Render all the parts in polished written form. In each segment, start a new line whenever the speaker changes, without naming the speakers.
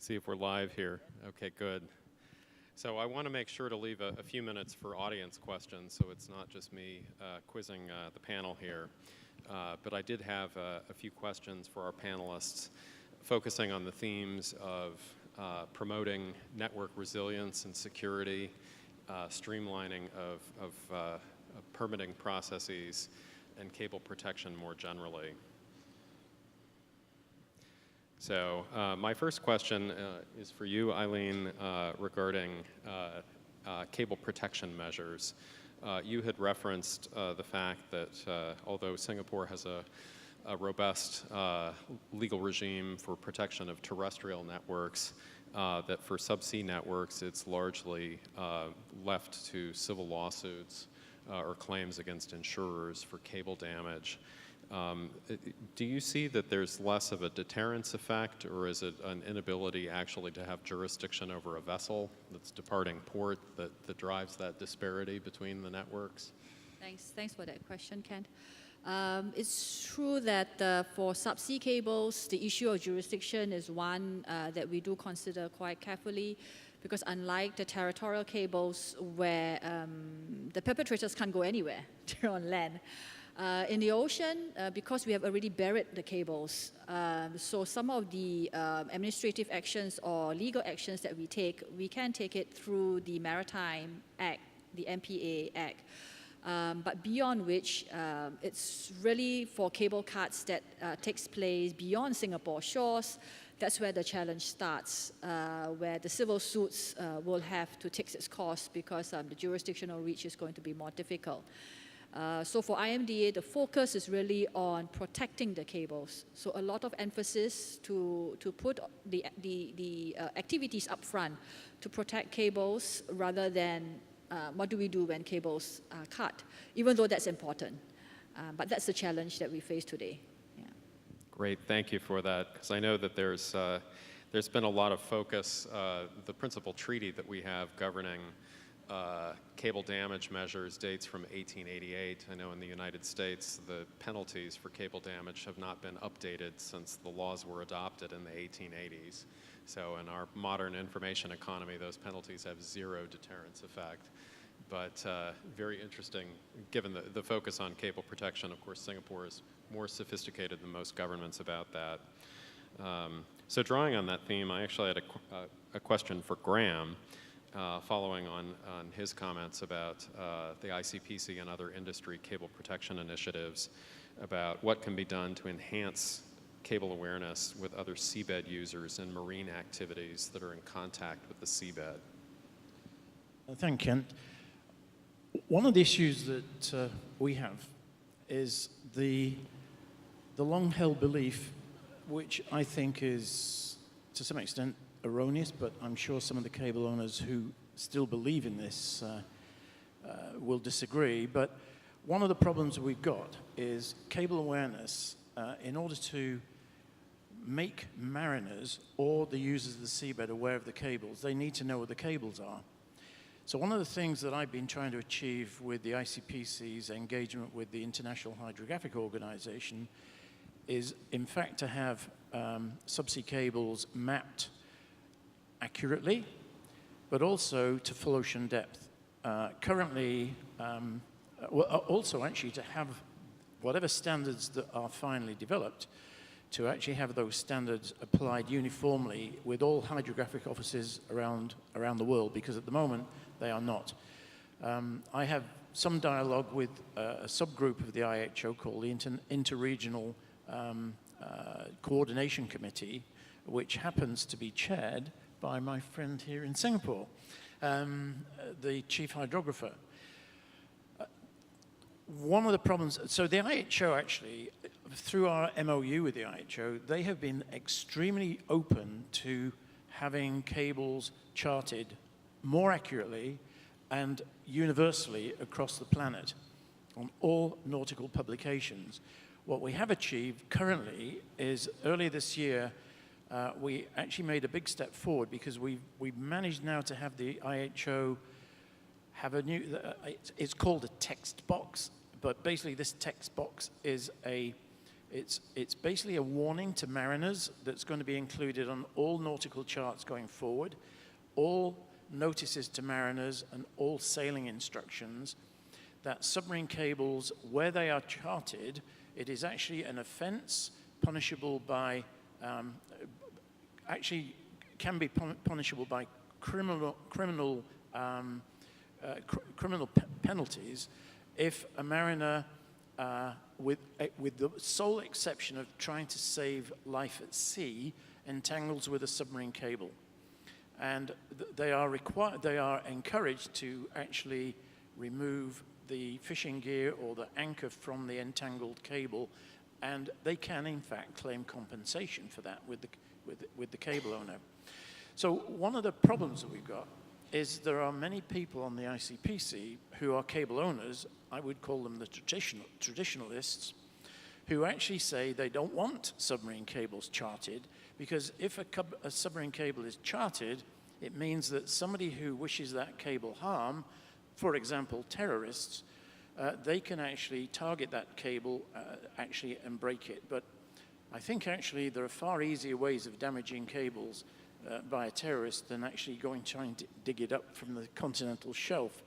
See if we're live here. Okay, good. So I want to make sure to leave a few minutes for audience questions, so it's not just me quizzing the panel here. But I did have a few questions for our panelists, focusing on the themes of promoting network resilience and security, streamlining of permitting processes, and cable protection more generally. So my first question is for you, Eileen, regarding cable protection measures. You had referenced the fact that although Singapore has a robust legal regime for protection of terrestrial networks, that for subsea networks it's largely left to civil lawsuits or claims against insurers for cable damage. Do you see that there's less of a deterrence effect, or is it an inability actually to have jurisdiction over a vessel that's departing port that drives that disparity between the networks?
Thanks for that question, Ken. It's true that for subsea cables, the issue of jurisdiction is one that we do consider quite carefully, because unlike the territorial cables where the perpetrators can't go anywhere, they're on land. In the ocean, because we have already buried the cables, so some of the administrative actions or legal actions that we take, we can take it through the Maritime Act, the MPA Act. But beyond which, it's really for cable cuts that takes place beyond Singapore shores. That's where the challenge starts, where the civil suits will have to take its course, because the jurisdictional reach is going to be more difficult. So for IMDA, the focus is really on protecting the cables. So a lot of emphasis to put the activities up front to protect cables, rather than what do we do when cables are cut, even though that's important. But that's the challenge that we face today. Yeah.
Great, thank you for that, because I know that there's been a lot of focus. The principal treaty that we have governing cable damage measures dates from 1888. I know in the United States, the penalties for cable damage have not been updated since the laws were adopted in the 1880s. So in our modern information economy, those penalties have zero deterrence effect. But very interesting, given the focus on cable protection. Of course, Singapore is more sophisticated than most governments about that. So drawing on that theme, I actually had a question for Graham. Following on his comments about the ICPC and other industry cable protection initiatives, about what can be done to enhance cable awareness with other seabed users and marine activities that are in contact with the seabed.
Thank you, Kent. One of the issues that we have is the long-held belief, which I think is, to some extent, erroneous, but I'm sure some of the cable owners who still believe in this will disagree. But one of the problems we've got is cable awareness. In order to make mariners or the users of the seabed aware of the cables, they need to know what the cables are. So one of the things that I've been trying to achieve with the ICPC's engagement with the International Hydrographic Organization is, in fact, to have subsea cables mapped accurately, but also to full ocean depth. Currently, also actually to have whatever standards that are finally developed, to actually have those standards applied uniformly with all hydrographic offices around the world, because at the moment they are not. I have some dialogue with a subgroup of the IHO called the Interregional Coordination Committee, which happens to be chaired by my friend here in Singapore, the chief hydrographer. One of the problems, so the IHO actually, through our MOU with the IHO, they have been extremely open to having cables charted more accurately and universally across the planet on all nautical publications. What we have achieved currently is, earlier this year, we actually made a big step forward, because we've managed now to have the IHO have a new, it's called a text box, but basically this text box is a It's basically a warning to mariners that's going to be included on all nautical charts going forward, all notices to mariners and all sailing instructions that submarine cables, where they are charted, it is actually an offense punishable by, actually can be punishable by criminal penalties if a mariner, with the sole exception of trying to save life at sea, entangles with a submarine cable. And they are encouraged to actually remove the fishing gear or the anchor from the entangled cable, and they can in fact claim compensation for that with the cable owner. So one of the problems that we've got is there are many people on the ICPC who are cable owners, I would call them the traditionalists, who actually say they don't want submarine cables charted, because if a submarine cable is charted, it means that somebody who wishes that cable harm, for example, terrorists, they can actually target that cable actually and break it. But I think actually there are far easier ways of damaging cables by a terrorist than actually trying to dig it up from the continental shelf.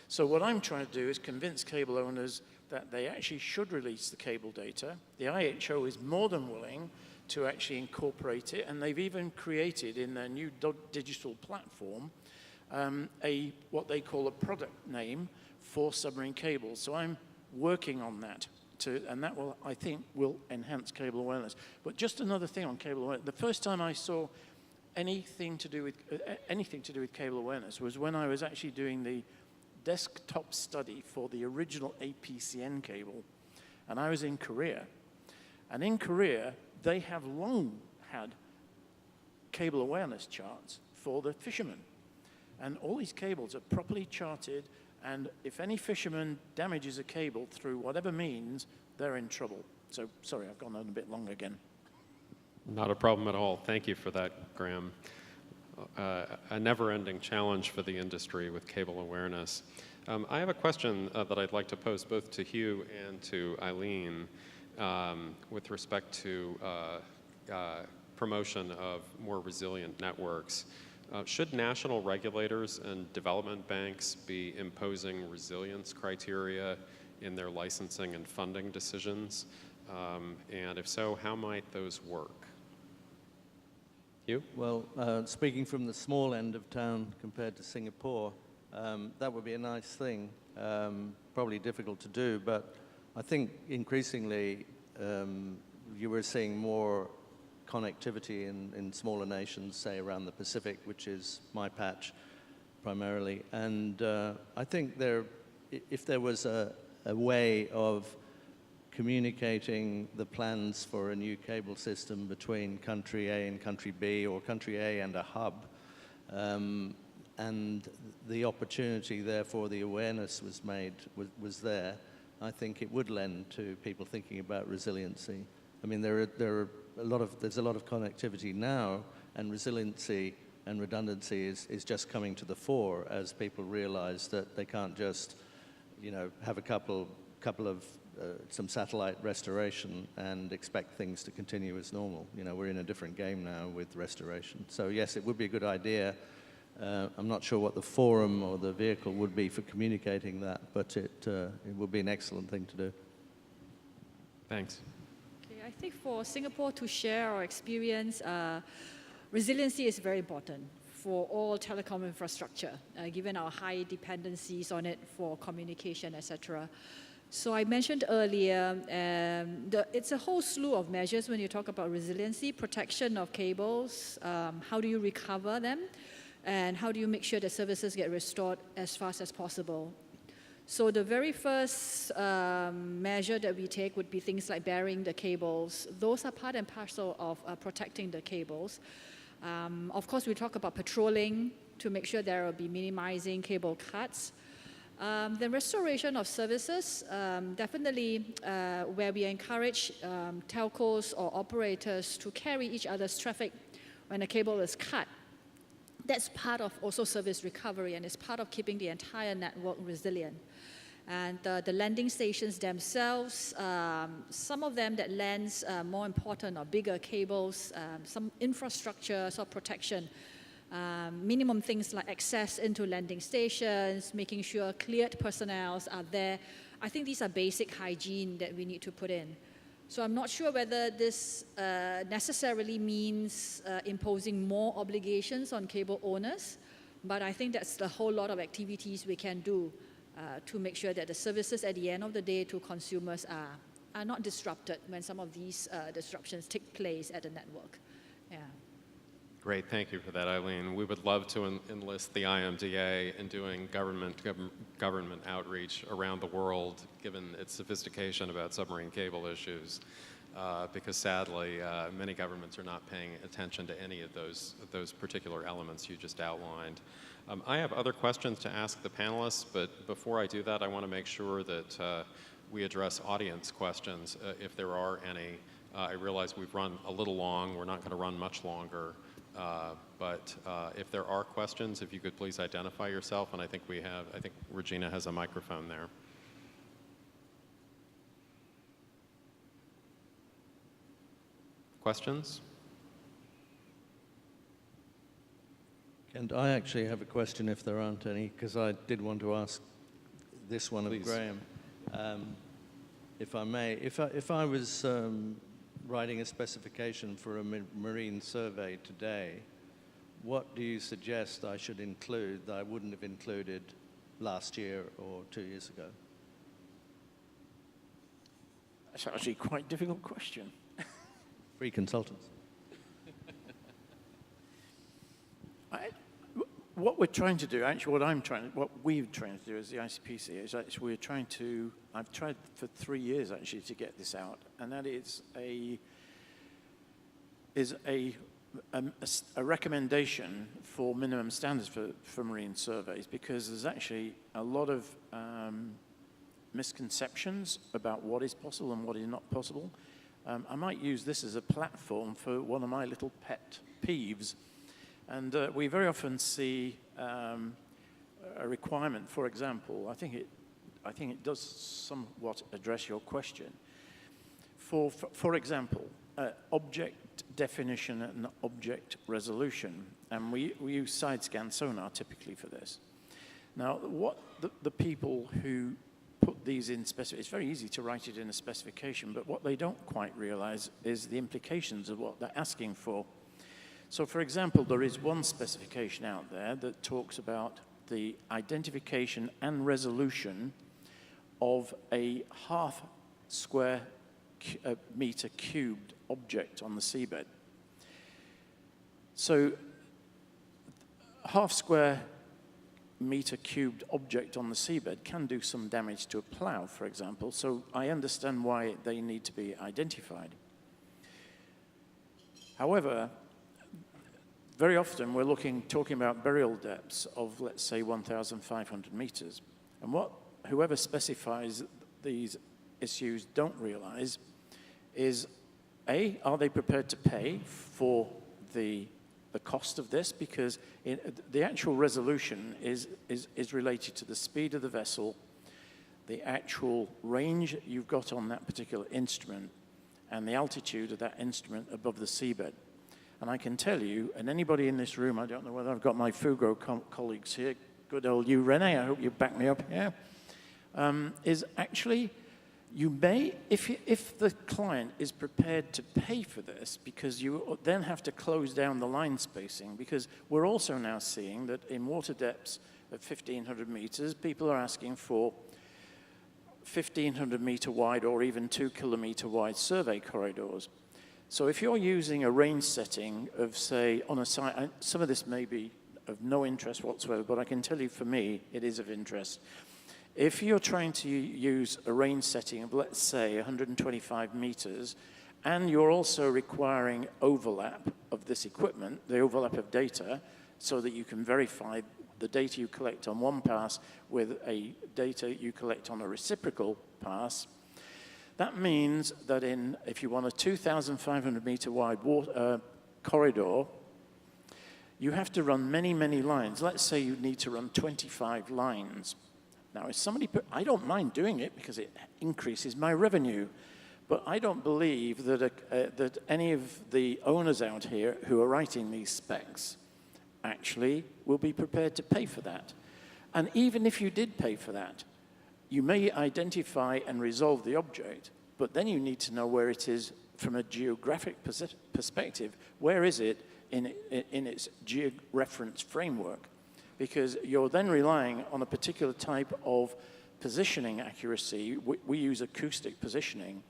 So what I'm trying to do is convince cable owners that they actually should release the cable data. The IHO is more than willing to actually incorporate it, and they've even created in their new digital platform what they call a product name for submarine cables. So I'm working on that, and that will, I think, will enhance cable awareness. But just another thing on cable awareness. The first time I saw anything to do with cable awareness was when I was actually doing the desktop study for the original APCN cable, and I was in Korea. And in Korea, they have long had cable awareness charts for the fishermen. And all these cables are properly charted, and if any fisherman damages a cable through whatever means, they're in trouble. So, sorry, I've gone on a bit long again.
Not a problem at all. Thank you for that, Graham. A never-ending challenge for the industry with cable awareness. I have a question that I'd like to pose both to Hugh and to Eileen with respect to promotion of more resilient networks. Should national regulators and development banks be imposing resilience criteria in their licensing and funding decisions? And if so, how might those work? Hugh?
Well, speaking from the small end of town compared to Singapore, that would be a nice thing. Probably difficult to do, but I think increasingly you were seeing more connectivity in smaller nations, say around the Pacific, which is my patch primarily. And I think if there was a way of communicating the plans for a new cable system between country A and country B, or country A and a hub, and the opportunity, therefore the awareness was there, I think it would lend to people thinking about resiliency. I mean, there's a lot of connectivity now, and resiliency and redundancy is just coming to the fore as people realize that they can't just, have a couple of some satellite restoration and expect things to continue as normal. We're in a different game now with restoration. So yes, it would be a good idea. I'm not sure what the forum or the vehicle would be for communicating that, but it would be an excellent thing to do.
Thanks.
Okay, I think for Singapore to share our experience, resiliency is very important for all telecom infrastructure, given our high dependencies on it for communication, etc. So I mentioned earlier, it's a whole slew of measures when you talk about resiliency, protection of cables, how do you recover them, and how do you make sure that services get restored as fast as possible. So the very first measure that we take would be things like burying the cables. Those are part and parcel of protecting the cables. Of course, we talk about patrolling to make sure there will be minimizing cable cuts. The restoration of services, definitely where we encourage telcos or operators to carry each other's traffic when a cable is cut. That's part of also service recovery, and it's part of keeping the entire network resilient. And the landing stations themselves, some of them that lands more important or bigger cables, some infrastructure, sort of protection, minimum things like access into landing stations, making sure cleared personnel are there. I think these are basic hygiene that we need to put in. So I'm not sure whether this necessarily means imposing more obligations on cable owners, but I think that's the whole lot of activities we can do to make sure that the services at the end of the day to consumers are not disrupted when some of these disruptions take place at the network. Yeah.
Great, thank you for that, Eileen. We would love to enlist the IMDA in doing government outreach around the world, given its sophistication about submarine cable issues, because sadly, many governments are not paying attention to any of those particular elements you just outlined. I have other questions to ask the panelists, but before I do that, I want to make sure that we address audience questions, if there are any. I realize we've run a little long. We're not going to run much longer. But if there are questions, if you could please identify yourself, and I think Regina has a microphone there. Questions?
And I actually have a question if there aren't any, because I did want to ask this one of Graham, if I may. If I was writing a specification for a marine survey today, what do you suggest I should include that I wouldn't have included last year or 2 years ago?
That's actually quite a difficult question.
Free consultants.
What we're trying to do, actually, what we're trying to do as the ICPC is actually I've tried for 3 years actually to get this out, and that is a recommendation for minimum standards for marine surveys, because there's actually a lot of misconceptions about what is possible and what is not possible. I might use this as a platform for one of my little pet peeves. And we very often see a requirement, for example, I think it does somewhat address your question. For example, object definition and object resolution, and we use side-scan sonar typically for this. Now, what the people who put these in it's very easy to write it in a specification, but what they don't quite realize is the implications of what they're asking for. So, for example, there is one specification out there that talks about the identification and resolution of a half square meter cubed object on the seabed. So, half square meter cubed object on the seabed can do some damage to a plow, for example. So I understand why they need to be identified. However, very often we're talking about burial depths of, let's say, 1,500 meters. And what whoever specifies these issues don't realize is, A, are they prepared to pay for the cost of this? Because the actual resolution is related to the speed of the vessel, the actual range you've got on that particular instrument, and the altitude of that instrument above the seabed. And I can tell you, and anybody in this room, I don't know whether I've got my Fugro colleagues here, good old you, Renee, I hope you back me up here, is actually, you may, if the client is prepared to pay for this, because you then have to close down the line spacing, because we're also now seeing that in water depths of 1,500 meters, people are asking for 1,500 meter wide or even 2 kilometer wide survey corridors. So if you're using a range setting of, say, on a site, some of this may be of no interest whatsoever, but I can tell you for me, it is of interest. If you're trying to use a range setting of, let's say, 125 meters, and you're also requiring overlap of this equipment, the overlap of data, so that you can verify the data you collect on one pass with a data you collect on a reciprocal pass, that means that if you want a 2,500 meter wide corridor, you have to run many, many lines. Let's say you need to run 25 lines. Now, if somebody, I don't mind doing it because it increases my revenue, but I don't believe that, that any of the owners out here who are writing these specs actually will be prepared to pay for that. And even if you did pay for that, you may identify and resolve the object, but then you need to know where it is from a geographic perspective. Where is it in its geo-reference framework? Because you're then relying on a particular type of positioning accuracy. We use acoustic positioning,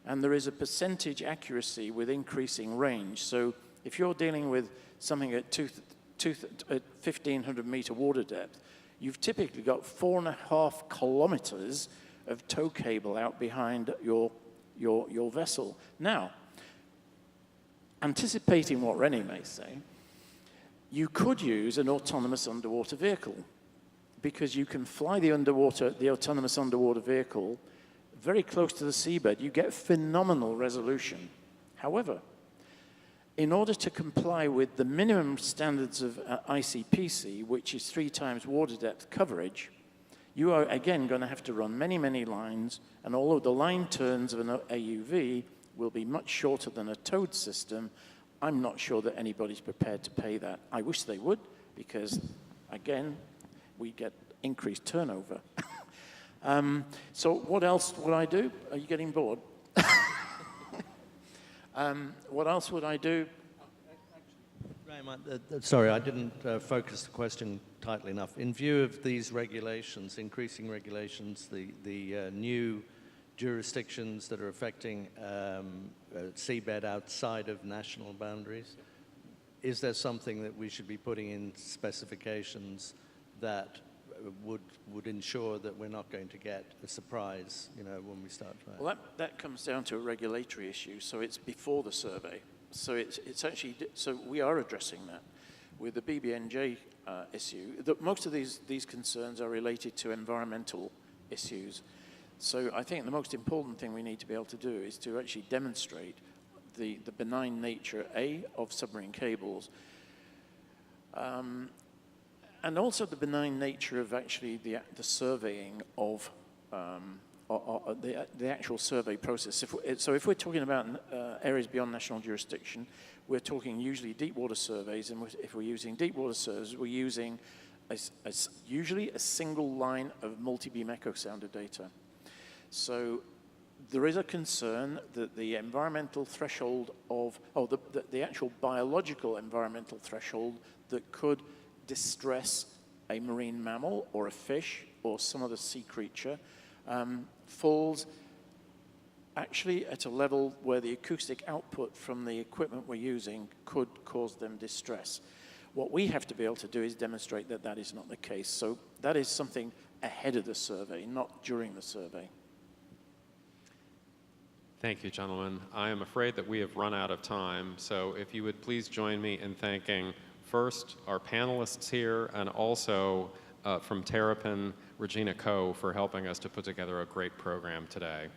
and there is a percentage accuracy with increasing range. So if you're dealing with something at 1,500 meter water depth, you've typically got 4.5 kilometers of tow cable out behind your vessel. Now, anticipating what Rennie may say, you could use an autonomous underwater vehicle because you can fly the autonomous underwater vehicle very close to the seabed. You get phenomenal resolution. However, in order to comply with the minimum standards of ICPC, which is 3 times water depth coverage, you are again going to have to run many, many lines, and although the line turns of an AUV will be much shorter than a towed system, I'm not sure that anybody's prepared to pay that. I wish they would, because again, we get increased turnover. So what else would I do? Are you getting bored? What else would I do?
Graham, sorry, I didn't focus the question tightly enough. In view of these regulations, increasing regulations, the new jurisdictions that are affecting seabed outside of national boundaries, is there something that we should be putting in specifications that would ensure that we're not going to get a surprise, you know, when we start trying?
Well, that comes down to a regulatory issue, so it's before the survey. So it's actually, so we are addressing that with the BBNJ issue. Most of these concerns are related to environmental issues. So I think the most important thing we need to be able to do is to actually demonstrate the benign nature, of submarine cables, and also the benign nature of actually the surveying of the actual survey process. So if we're talking about areas beyond national jurisdiction, we're talking usually deep water surveys, and if we're using deep water surveys, we're using usually a single line of multi-beam echo sounder data. So there is a concern that the environmental threshold of, the actual biological environmental threshold that could distress a marine mammal or a fish or some other sea creature falls actually at a level where the acoustic output from the equipment we're using could cause them distress. What we have to be able to do is demonstrate that that is not the case. So that is something ahead of the survey, not during the survey.
Thank you, gentlemen. I am afraid that we have run out of time, so if you would please join me in thanking first our panelists here, and also from Terrapin, Regina Coe, for helping us to put together a great program today.